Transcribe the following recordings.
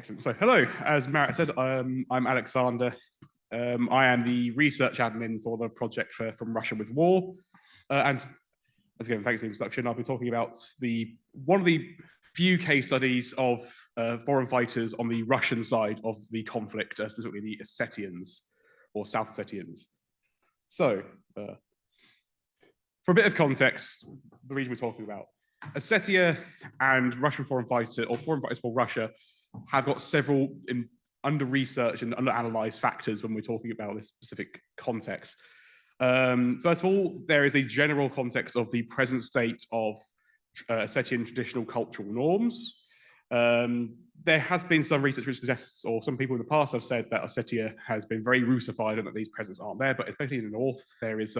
Excellent. So, hello. As Marat said, I'm Alexander. I am the research admin for the project From Russia with War. And as again, thanks for the introduction, I'll be talking about one of the few case studies of foreign fighters on the Russian side of the conflict, specifically the Ossetians or South Ossetians. So, for a bit of context, the region we're talking about, Ossetia and Russian foreign fighters, or foreign fighters for Russia, have got several under-researched and under-analysed factors when we're talking about this specific context. First of all, there is a general context of the present state of Ossetian traditional cultural norms. There has been some research which suggests, or some people in the past have said, that Ossetia has been very Russified and that these presents aren't there, but especially in the north, there is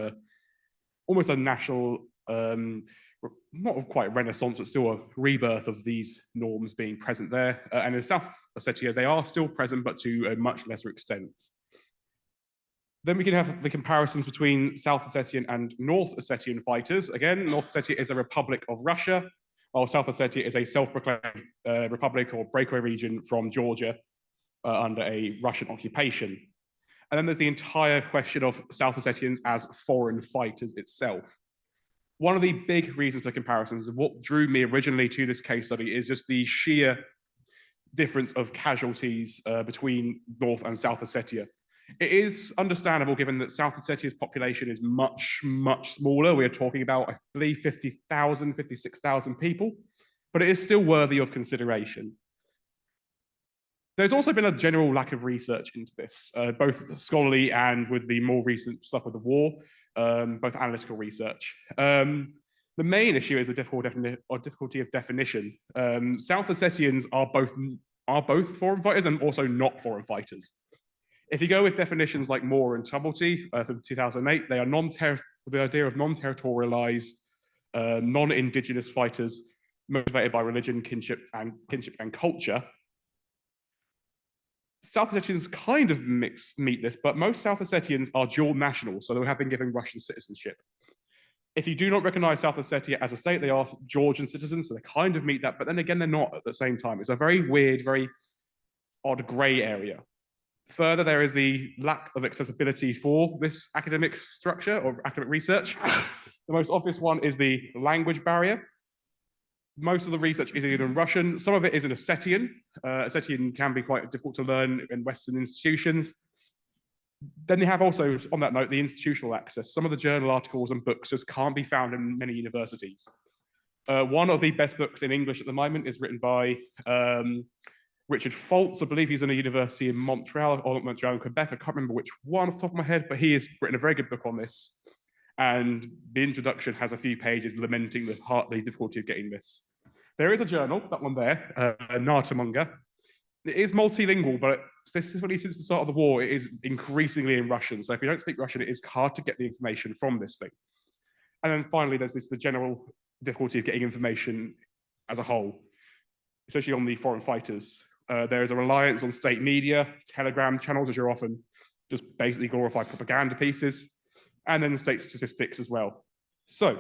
almost a national, not quite renaissance, but still a rebirth of these norms being present there. And in South Ossetia, they are still present, but to a much lesser extent. Then we can have the comparisons between South Ossetian and North Ossetian fighters. Again, North Ossetia is a republic of Russia, while South Ossetia is a self-proclaimed republic or breakaway region from Georgia under a Russian occupation. And then there's the entire question of South Ossetians as foreign fighters itself. One of the big reasons for comparisons, and what drew me originally to this case study, is just the sheer difference of casualties between North and South Ossetia. It is understandable given that South Ossetia's population is much, much smaller. We are talking about, I believe, 50,000, 56,000 people, but it is still worthy of consideration. There's also been a general lack of research into this, both scholarly and with the more recent stuff with the war, both analytical research. The main issue is the difficulty of definition. South Ossetians are both foreign fighters and also not foreign fighters. If you go with definitions like Moore and Tumblety from 2008, they are the idea of non-territorialized, non-indigenous fighters motivated by religion, kinship and culture. South Ossetians kind of meet this, but most South Ossetians are dual nationals, so they have been given Russian citizenship. If you do not recognize South Ossetia as a state, they are Georgian citizens, so they kind of meet that, but then again, they're not at the same time. It's a very weird, very odd gray area. Further, there is the lack of accessibility for this academic structure or academic research. The most obvious one is the language barrier. Most of the research is either in Russian, some of it is in Ossetian. Ossetian can be quite difficult to learn in Western institutions. Then they have also, on that note, the institutional access. Some of the journal articles and books just can't be found in many universities. One of the best books in English at the moment is written by Richard Foltz. I believe he's in a university in Montreal, or Montreal in Quebec. I can't remember which one off the top of my head, but he has written a very good book on this. And the introduction has a few pages lamenting the difficulty of getting this. There is a journal, that one there, Nartamunga. It is multilingual, but specifically since the start of the war, it is increasingly in Russian. So if you don't speak Russian, it is hard to get the information from this thing. And then finally, there's the general difficulty of getting information as a whole, especially on the foreign fighters. There is a reliance on state media, Telegram channels, which are often just basically glorified propaganda pieces, and then state statistics as well. So,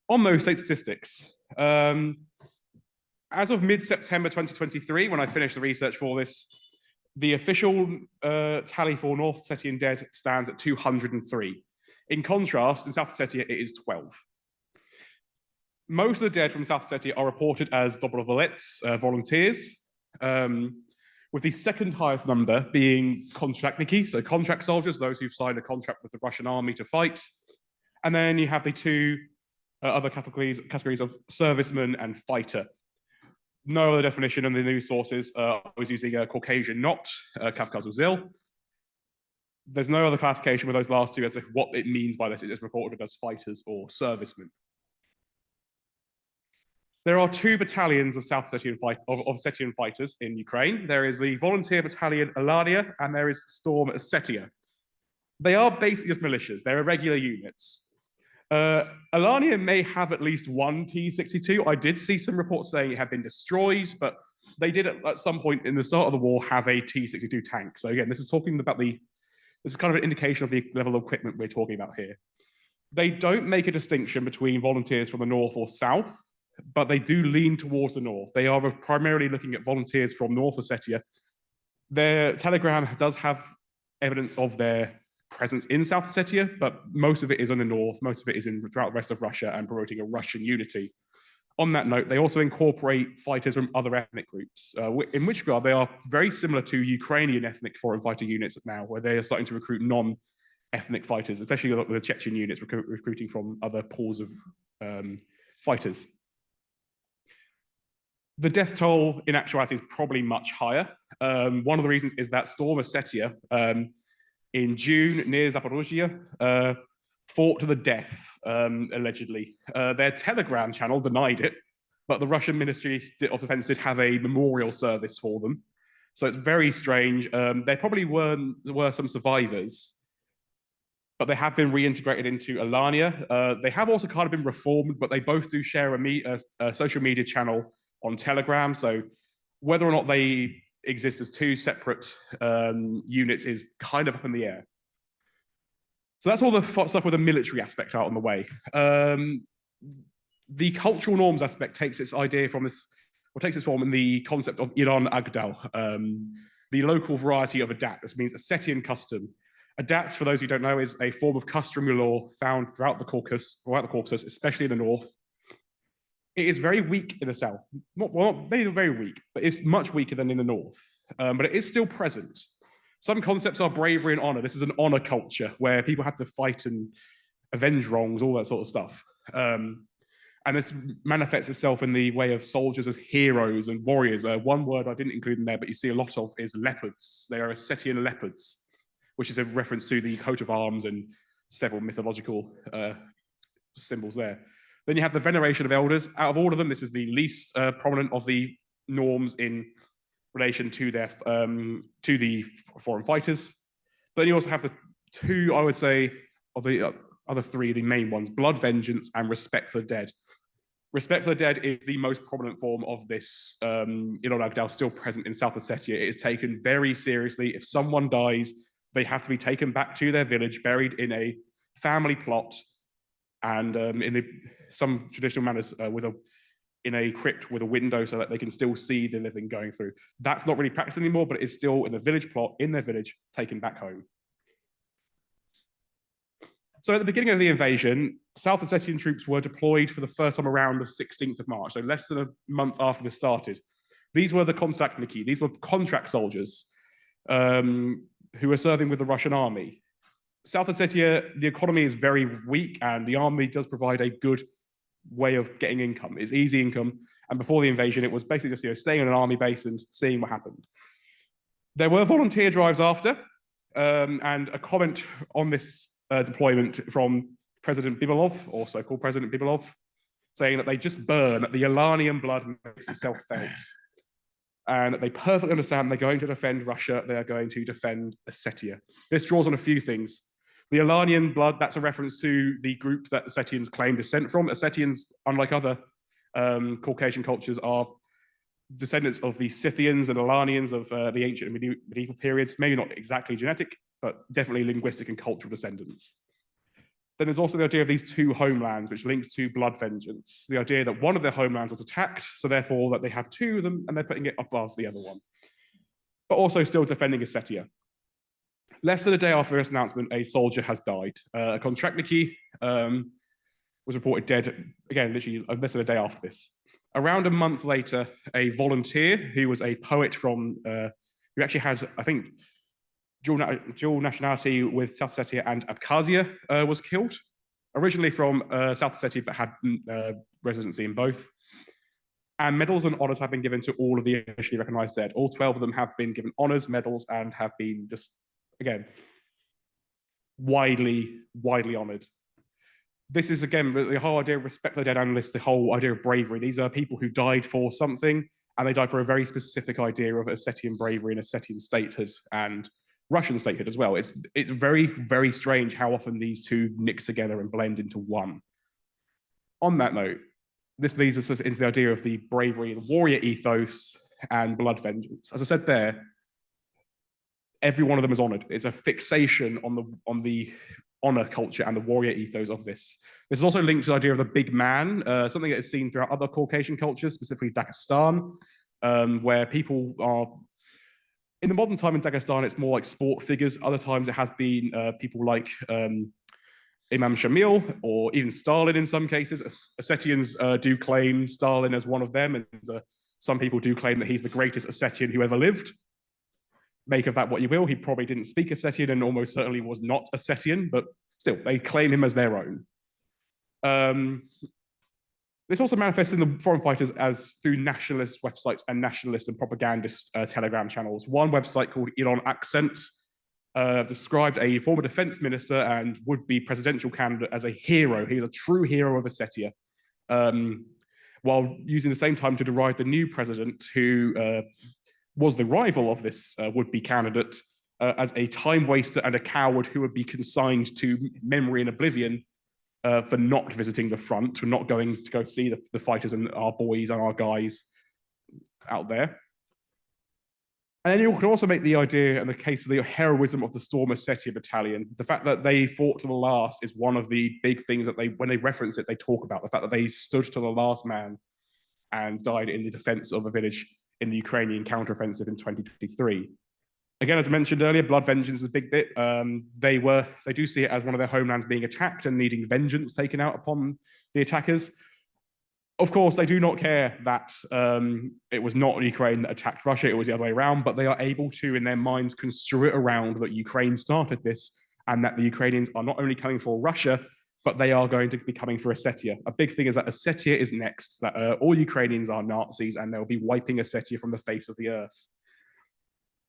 on those state statistics, as of mid-September 2023, when I finished the research for this, the official tally for North Ossetian dead stands at 203. In contrast, in South Ossetia, it is 12. Most of the dead from South Ossetia are reported as dobrovolets, volunteers, with the second highest number being kontraktniki, so contract soldiers, those who've signed a contract with the Russian army to fight. And then you have the two other categories of serviceman and fighter. No other definition in the news sources. I was using a Caucasian not, Kavkaz Uzil. There's no other clarification with those last two as to what it means by this. It is reported as fighters or servicemen. There are two battalions of Ossetian fighters in Ukraine. There is the volunteer battalion Alania, and there is Storm Ossetia. They are basically just militias. They're irregular units. Alania may have at least one T-62. I did see some reports saying it had been destroyed, but they did at some point in the start of the war have a T-62 tank. So again, this is talking about this is kind of an indication of the level of equipment we're talking about here. They don't make a distinction between volunteers from the north or south. but they do lean towards the north. They are primarily looking at volunteers from North Ossetia. Their Telegram does have evidence of their presence in South Ossetia, but most of it is in the north, most of it is throughout the rest of Russia and promoting a Russian unity. On that note, they also incorporate fighters from other ethnic groups, in which regard they are very similar to Ukrainian ethnic foreign fighter units now, where they are starting to recruit non-ethnic fighters, especially with the Chechen units recruiting from other pools of fighters. The death toll in actuality is probably much higher. One of the reasons is that Storm Ossetia in June near Zaporozhye fought to the death, allegedly. Their Telegram channel denied it, but the Russian Ministry of Defense did have a memorial service for them. So it's very strange. There probably were some survivors, but they have been reintegrated into Alania. They have also kind of been reformed, but they both do share a social media channel on Telegram. So whether or not they exist as two separate units is kind of up in the air. So that's all the stuff with the military aspect out on the way. The cultural norms aspect takes its idea from this, or takes its form in the concept of Iran Agdal, the local variety of adat. This means Ossetian custom. Adat, for those who don't know, is a form of customary law found throughout the Caucasus, especially in the north. It is very weak in the south. Maybe very weak, but it's much weaker than in the north. But it is still present. Some concepts are bravery and honor. This is an honor culture where people have to fight and avenge wrongs, all that sort of stuff. And this manifests itself in the way of soldiers as heroes and warriors. One word I didn't include in there, but you see a lot of, is leopards. They are Ossetian leopards, which is a reference to the coat of arms and several mythological symbols there. Then you have the veneration of elders. Out of all of them, this is the least prominent of the norms in relation to their to the foreign fighters. Then you also have the two, I would say, of the other three, the main ones: blood vengeance and respect for the dead. Respect for the dead is the most prominent form of this Iran Agdal, still present in South Ossetia. It is taken very seriously. If someone dies, they have to be taken back to their village, buried in a family plot, and in some traditional manners in a crypt with a window so that they can still see the living going through. That's not really practiced anymore, but it's still in a village plot, in their village, taken back home. So at the beginning of the invasion, South Ossetian troops were deployed for the first time around the 16th of March, so less than a month after this started. These were the kontraktniki, these were contract soldiers who were serving with the Russian army. South Ossetia, the economy is very weak, and the army does provide a good way of getting income. It's easy income, and before the invasion, it was basically just staying in an army base and seeing what happened. There were volunteer drives after, and a comment on this deployment from President Bibalov, or so-called President Bibalov, saying that they just burn, that the Alanian blood makes itself felt, and that they perfectly understand they're going to defend Russia, they are going to defend Ossetia. This draws on a few things. The Alanian blood, that's a reference to the group that Ossetians claim descent from. Ossetians, unlike other Caucasian cultures, are descendants of the Scythians and Alanians of the ancient and medieval periods. Maybe not exactly genetic, but definitely linguistic and cultural descendants. Then there's also the idea of these two homelands, which links to blood vengeance. The idea that one of their homelands was attacked, so therefore that they have two of them, and they're putting it above the other one. But also still defending Ossetia. Less than a day after this announcement, a soldier has died. A kontraktniki was reported dead, again, literally less than a day after this. Around a month later, a volunteer who was a poet from, who actually had, I think, dual nationality with South Ossetia and Abkhazia, was killed. Originally from South Ossetia, but had residency in both. And medals and honors have been given to all of the officially recognized dead. All 12 of them have been given honors, medals, and have been just, again, widely honored. This is, again, the whole idea of respect for the dead analysts, the whole idea of bravery. These are people who died for something, and they died for a very specific idea of Ossetian bravery and Ossetian statehood and Russian statehood as well. It's very, very strange how often these two mix together and blend into one. On that note, this leads us into the idea of the bravery, the warrior ethos, and blood vengeance. As I said there, every one of them is honored. It's a fixation on the honor culture and the warrior ethos of this. This is also linked to the idea of the big man, something that is seen throughout other Caucasian cultures, specifically Dagestan, where people are, in the modern time in Dagestan, it's more like sport figures. Other times it has been people like Imam Shamil or even Stalin in some cases. Ossetians do claim Stalin as one of them, and some people do claim that he's the greatest Ossetian who ever lived. Make of that what you will. He probably didn't speak Ossetian and almost certainly was not Ossetian, but still, they claim him as their own. This also manifests in the foreign fighters as through nationalist websites and nationalist and propagandist Telegram channels. One website called Iran Accent described a former defense minister and would-be presidential candidate as a hero. He is a true hero of Ossetia, while using the same time to deride the new president, who was the rival of this would-be candidate, as a time waster and a coward who would be consigned to memory and oblivion for not visiting the front, for not going to go see the fighters and our boys and our guys out there. And then you can also make the idea and the case for the heroism of the Storm Ossetia Battalion. The fact that they fought to the last is one of the big things that when they reference it, they talk about. The fact that they stood to the last man and died in the defense of a village in the Ukrainian counteroffensive in 2023. Again, as I mentioned earlier, blood vengeance is a big bit. They do see it as one of their homelands being attacked and needing vengeance taken out upon the attackers. Of course, they do not care that it was not Ukraine that attacked Russia, it was the other way around, but they are able to, in their minds, construe it around that Ukraine started this and that the Ukrainians are not only coming for Russia, but they are going to be coming for Ossetia. A big thing is that Ossetia is next, that all Ukrainians are Nazis and they'll be wiping Ossetia from the face of the earth.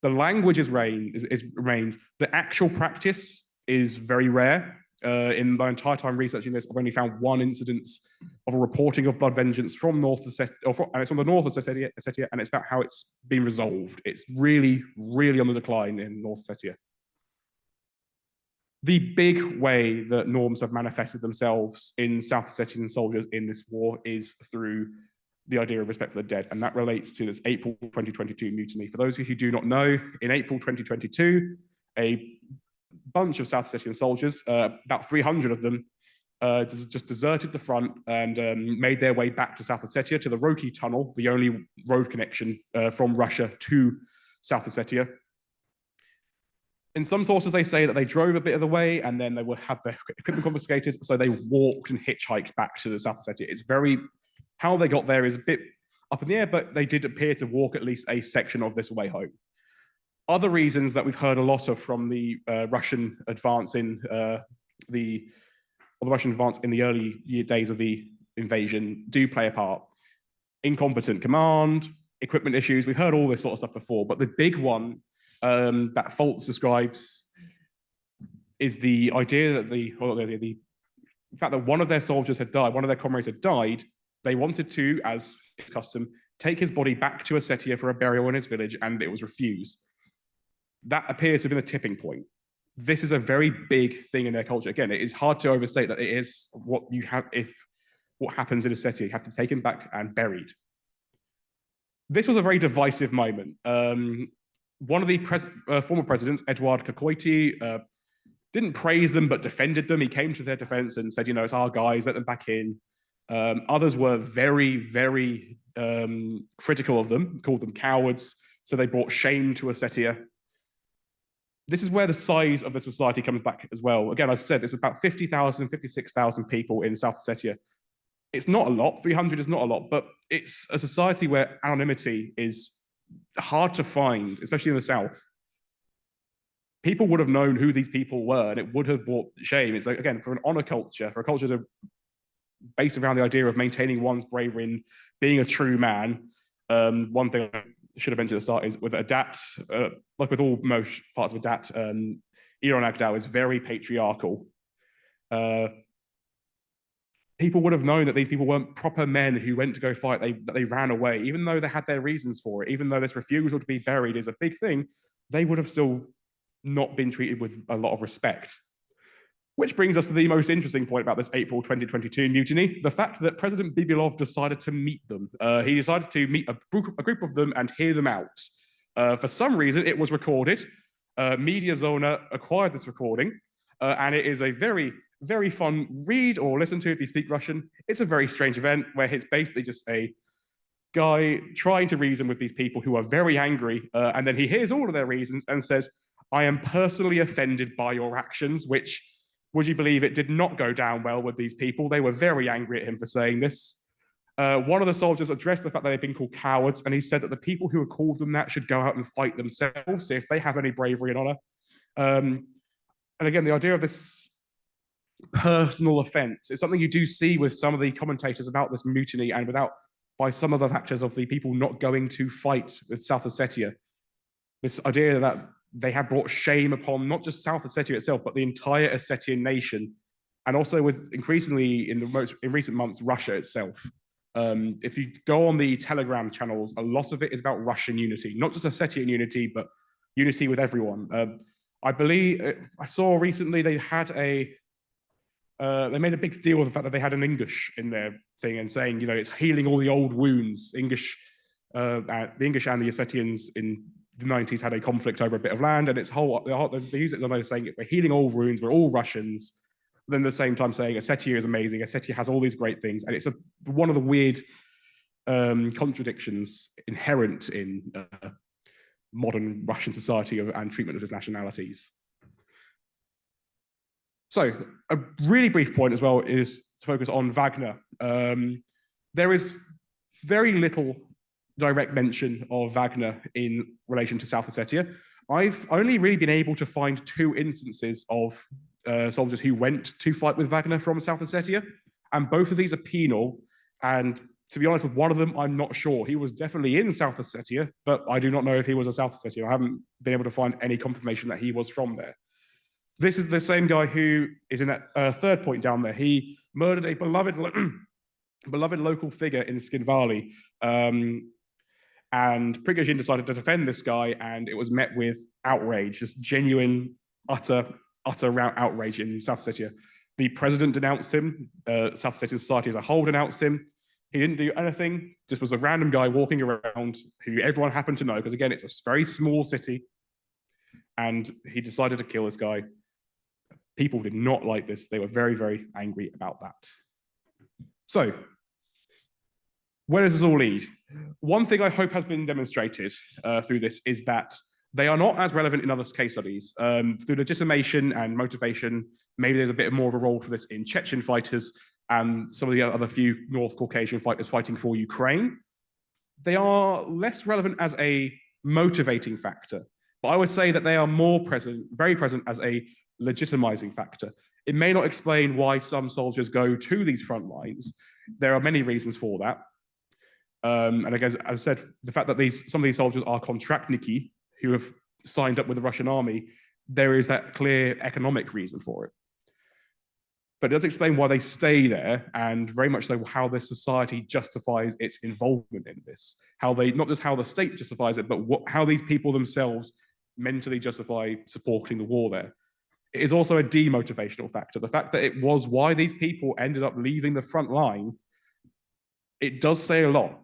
The language remains. The actual practice is very rare. In my entire time researching this, I've only found one incidence of a reporting of blood vengeance from North Ossetia, and it's from the North Ossetia, and it's about how it's been resolved. It's really, really on the decline in North Ossetia. The big way that norms have manifested themselves in South Ossetian soldiers in this war is through the idea of respect for the dead, and that relates to this April 2022 mutiny. For those of you who do not know, in April 2022, a bunch of South Ossetian soldiers, about 300 of them, just deserted the front and made their way back to South Ossetia, to the Roki Tunnel, the only road connection from Russia to South Ossetia. In some sources, they say that they drove a bit of the way and then they would have their equipment confiscated, so they walked and hitchhiked back to the South Ossetia. It's very, how they got there is a bit up in the air, but they did appear to walk at least a section of this way home. Other reasons that we've heard a lot of from the Russian advance in the early days of the invasion do play a part. Incompetent command, equipment issues, we've heard all this sort of stuff before, but the big one that Foltz describes is the idea that the fact that one of their soldiers had died, one of their comrades had died. They wanted to, as custom, take his body back to Ossetia for a burial in his village, and it was refused. That appears to have been a tipping point. This is a very big thing in their culture. Again, it is hard to overstate that it is what you have what happens in Ossetia. You have to be taken back and buried. This was a very divisive moment. One of the former presidents, Eduard Kokoity, didn't praise them but defended them. He came to their defense and said, you know, it's our guys, let them back in. Others were very, very critical of them, called them cowards, so they brought shame to Ossetia. This is where the size of the society comes back as well. Again, as I said, there's about 50,000, 56,000 people in South Ossetia. It's not a lot, 300 is not a lot, but it's a society where anonymity is hard to find, especially in the South. People would have known who these people were, and it would have brought shame. It's like, again, for an honor culture, for a culture to based around the idea of maintaining one's bravery and being a true man. One thing I should have mentioned at the start is with Adat, like with all most parts of Adat, Iran Agdal is very patriarchal. People would have known that these people weren't proper men who went to go fight, they ran away, even though they had their reasons for it, even though this refusal to be buried is a big thing, they would have still not been treated with a lot of respect. Which brings us to the most interesting point about this April 2022 mutiny, the fact that President Bibilov decided to meet them. He decided to meet a group of them and hear them out. For some reason, it was recorded, Mediazona acquired this recording, and it is a very, very fun read or listen to if you speak Russian. It's a very strange event where it's basically just a guy trying to reason with these people who are very angry, and then he hears all of their reasons and says, I am personally offended by your actions, which, would you believe it, did not go down well with these people. They were very angry at him for saying this. One of the soldiers addressed the fact that they'd been called cowards, and he said that the people who had called them that should go out and fight themselves, see if they have any bravery and honor. And again, the idea of this personal offense is something you do see with some of the commentators about this mutiny and by some of the factors of the people not going to fight with South Ossetia. This idea that they have brought shame upon not just South Ossetia itself, but the entire Ossetian nation, and also with increasingly in recent months, Russia itself. If you go on the Telegram channels, a lot of it is about Russian unity, not just Ossetian unity, but unity with everyone. I believe I saw recently they made a big deal of the fact that they had an English in their thing and saying, you know, it's healing all the old wounds. The English and the Ossetians in the 90s had a conflict over a bit of land, and they use it as a way of saying we're healing old wounds, we're all Russians. But then at the same time saying Ossetia is amazing, Ossetia has all these great things, and it's one of the weird contradictions inherent in modern Russian society and treatment of its nationalities. So a really brief point as well is to focus on Wagner. There is very little direct mention of Wagner in relation to South Ossetia. I've only really been able to find 2 instances of soldiers who went to fight with Wagner from South Ossetia, and both of these are penal. And to be honest, with one of them, I'm not sure. He was definitely in South Ossetia, but I do not know if he was a South Ossetia. I haven't been able to find any confirmation that he was from there. This is the same guy who is in that third point down there. He murdered a beloved local figure in Skinvali. And Prigozhin decided to defend this guy, and it was met with outrage, just genuine, utter outrage in South Ossetia. The president denounced him. South Ossetian society as a whole denounced him. He didn't do anything, just was a random guy walking around who everyone happened to know, because again, it's a very small city. And he decided to kill this guy. People did not like this. They were very, very angry about that. So, where does this all lead? One thing I hope has been demonstrated through this is that they are not as relevant in other case studies. Through legitimation and motivation, maybe there's a bit more of a role for this in Chechen fighters and some of the other few North Caucasian fighters fighting for Ukraine. They are less relevant as a motivating factor, but I would say that they are more present, very present as a legitimizing factor. It may not explain why some soldiers go to these front lines. There are many reasons for that. And again, as I said, the fact that some of these soldiers are kontraktniki, who have signed up with the Russian army, there is that clear economic reason for it. But it does explain why they stay there, and very much so how the society justifies its involvement in this. Not just how the state justifies it, but how these people themselves mentally justify supporting the war there. It is also a demotivational factor. The fact that it was why these people ended up leaving the front line, it does say a lot.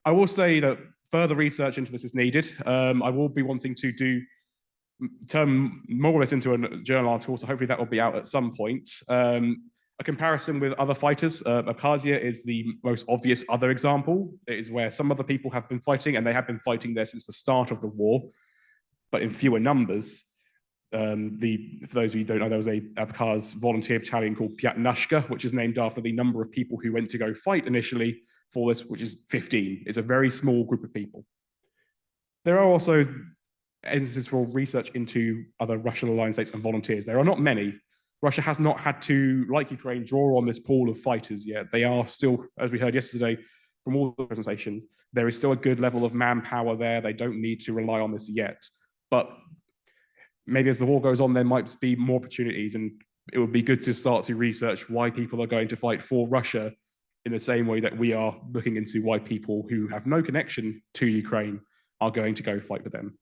I will say that further research into this is needed. I will be wanting to turn more or less into a journal article, so hopefully that will be out at some point. A comparison with other fighters, Abkhazia is the most obvious other example. It is where some other people have been fighting, and they have been fighting there since the start of the war, but in fewer numbers. For those of you who don't know, there was a Abkhaz volunteer battalion called Pyatnashka, which is named after the number of people who went to go fight initially for this, which is 15. It's a very small group of people. There are also instances for research into other Russian aligned states and volunteers. There are not many. Russia has not had to, like Ukraine, draw on this pool of fighters yet. They are still, as we heard yesterday from all the presentations, there is still a good level of manpower there. They don't need to rely on this yet. But maybe as the war goes on, there might be more opportunities, and it would be good to start to research why people are going to fight for Russia in the same way that we are looking into why people who have no connection to Ukraine are going to go fight for them.